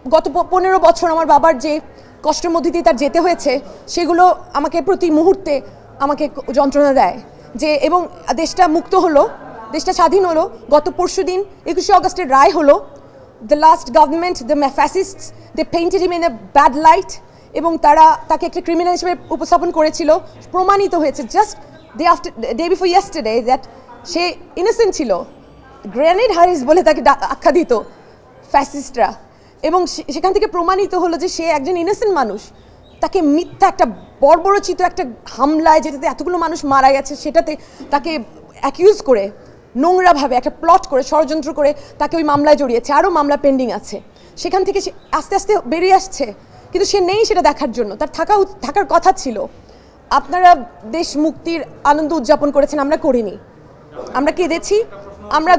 গত 15 বছর আমার বাবার যে কষ্টের মধ্যে দিয়ে তার যেতে হয়েছে সেগুলো আমাকে প্রতি মুহূর্তে আমাকে যন্ত্রণা দেয় যে এবং দেশটা মুক্ত হলো, দেশটা স্বাধীন হলো। গত পরশুদিন 21শে অগস্টের রায় হলো। The last government, the fascists, they painted him in a bad light এবং তারা তাকে একটা ক্রিমিনাল হিসেবে উপস্থাপন করেছিল। প্রমাণিত হয়েছে just day before yesterday that say innocent ছিল। গ্রেনেড হারিস বলে তাকে আখ্যা দিত ফ্যাসিস্টরা, এবং সেখান থেকে প্রমাণিত হলো যে সে একজন ইনোসেন্ট মানুষ। তাকে মিথ্যা একটা বর্বরচিত একটা হামলায় যেটাতে এতগুলো মানুষ মারা গেছে সেটাতে তাকে অ্যাকিউজ করে নোংরাভাবে একটা প্লট করে ষড়যন্ত্র করে তাকে ওই মামলায় জড়িয়েছে। আরও মামলা পেন্ডিং আছে। সেখান থেকে সে আস্তে আস্তে বেরিয়ে আসছে, কিন্তু সে নেই সেটা দেখার জন্য। তার থাকার কথা ছিল। আপনারা দেশ মুক্তির আনন্দ উদযাপন করেছেন, আমরা করিনি, আমরা কেঁদেছি। আমরা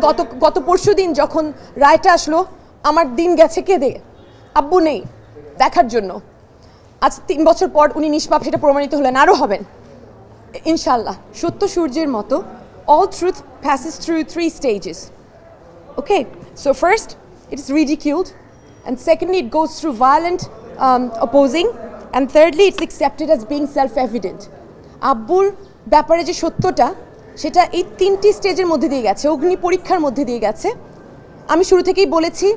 গত পরশু দিন যখন রায়টা আসলো আমার দিন গেছে কেঁদে। আব্বু নেই দেখার জন্য। আজ 3 বছর পর উনি নিষ্পাপ সেটা প্রমাণিত হলেন, আরও হবেন ইনশাল্লাহ। সত্য সূর্যের মতো all truth passes through 3 stages. Okay, so first it is ridiculed, and secondly it goes through violent opposing, and thirdly it's accepted as being self-evident. আব্বুর ব্যাপারে যে সত্যটা সেটা এই 3টি স্টেজের মধ্যে দিয়ে গেছে, অগ্নি পরীক্ষার মধ্যে দিয়ে গেছে। আমি শুরু থেকেই বলেছি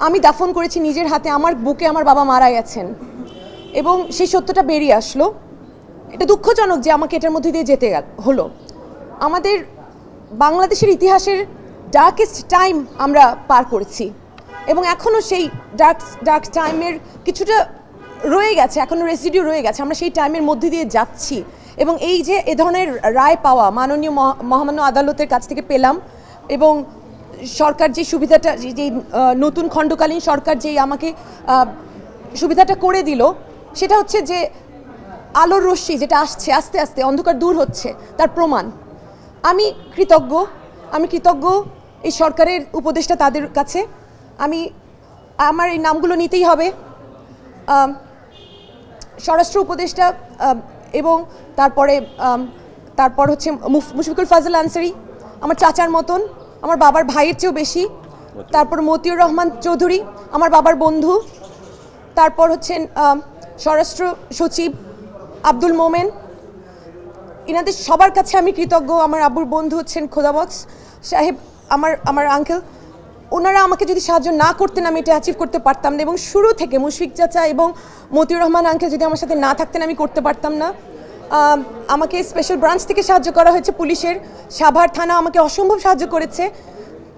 আমি দাফন করেছি নিজের হাতে, আমার বুকে আমার বাবা মারা গেছেন, এবং সেই সত্যটা বেরিয়ে আসলো। এটা দুঃখজনক যে আমাকে এটার মধ্যে দিয়ে যেতে হলো। আমাদের বাংলাদেশের ইতিহাসের ডার্কেস্ট টাইম আমরা পার করেছি, এবং এখনও সেই ডার্ক টাইমের কিছুটা রয়ে গেছে, এখনও রেসিডিউ রয়ে গেছে। আমরা সেই টাইমের মধ্যে দিয়ে যাচ্ছি, এবং এই যে এ ধরনের রায় পাওয়া মাননীয় মহামান্য আদালতের কাছ থেকে পেলাম, এবং সরকার যে সুবিধাটা, যেই নতুন খণ্ডকালীন সরকার যেই আমাকে সুবিধাটা করে দিল, সেটা হচ্ছে যে আলোর রশ্মি যেটা আসছে আস্তে আস্তে, অন্ধকার দূর হচ্ছে, তার প্রমাণ। আমি কৃতজ্ঞ এই সরকারের উপদেষ্টা তাদের কাছে। আমার এই নামগুলো নিতেই হবে। স্বরাষ্ট্র উপদেষ্টা, এবং তারপর হচ্ছে মুশফিকুল ফাজল আনসারি, আমার চাচার মতন, আমার বাবার ভাইয়ের চেয়েও বেশি। তারপর মতিউর রহমান চৌধুরী, আমার বাবার বন্ধু। তারপর হচ্ছেন স্বরাষ্ট্র সচিব আব্দুল মোমেন। এনাদের সবার কাছে আমি কৃতজ্ঞ। আমার আব্বুর বন্ধু হচ্ছেন খোদাবক্স সাহেব, আমার আঙ্কেল। ওনারা আমাকে যদি সাহায্য না করতেন আমি এটা অ্যাচিভ করতে পারতাম না, এবং শুরু থেকে মুশফিক চাচা এবং মতিউর রহমান আঙ্কেল যদি আমার সাথে না থাকতেন আমি করতে পারতাম না। আমাকে স্পেশাল ব্রাঞ্চ থেকে সাহায্য করা হয়েছে, পুলিশের সাভার থানা আমাকে অসম্ভব সাহায্য করেছে।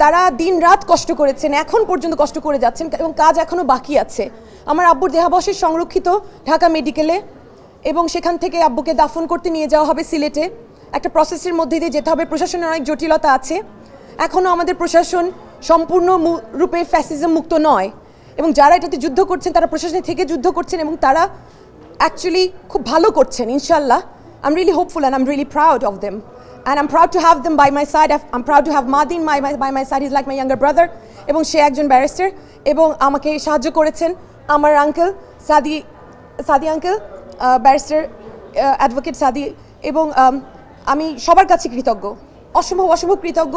তারা দিন রাত কষ্ট করেছেন, এখন পর্যন্ত কষ্ট করে যাচ্ছেন, এবং কাজ এখনও বাকি আছে। আমার আব্বুর দেহাবশেষ সংরক্ষিত ঢাকা মেডিকেলে, এবং সেখান থেকে আব্বুকে দাফন করতে নিয়ে যাওয়া হবে সিলেটে। একটা প্রসেসের মধ্যে দিয়ে যেতে হবে, প্রশাসনের অনেক জটিলতা আছে। এখনও আমাদের প্রশাসন সম্পূর্ণ রূপে ফ্যাসিজম মুক্ত নয়, এবং যারা এটাতে যুদ্ধ করছেন তারা প্রশাসনের থেকে যুদ্ধ করছেন, এবং তারা অ্যাকচুয়ালি খুব ভালো করছেন ইনশাল্লাহ। I'm really hopeful and I'm really proud of them, and I'm proud to have them by my side. I'm proud to have Madin by my side. He's like my younger brother, এবং সে একজন barrister, এবং আমাকে সাহায্য করেছেন আমার uncle সাদি uncle, barrister advocate সাদি। এবং আমি সবার কাছে কৃতজ্ঞ, অসম্ভব কৃতজ্ঞ।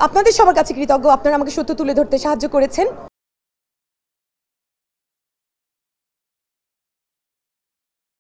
আপনাদের সবার কাছে কৃতজ্ঞ, আপনারা আমাকে সত্য তুলে ধরতে সাহায্য করেছেন।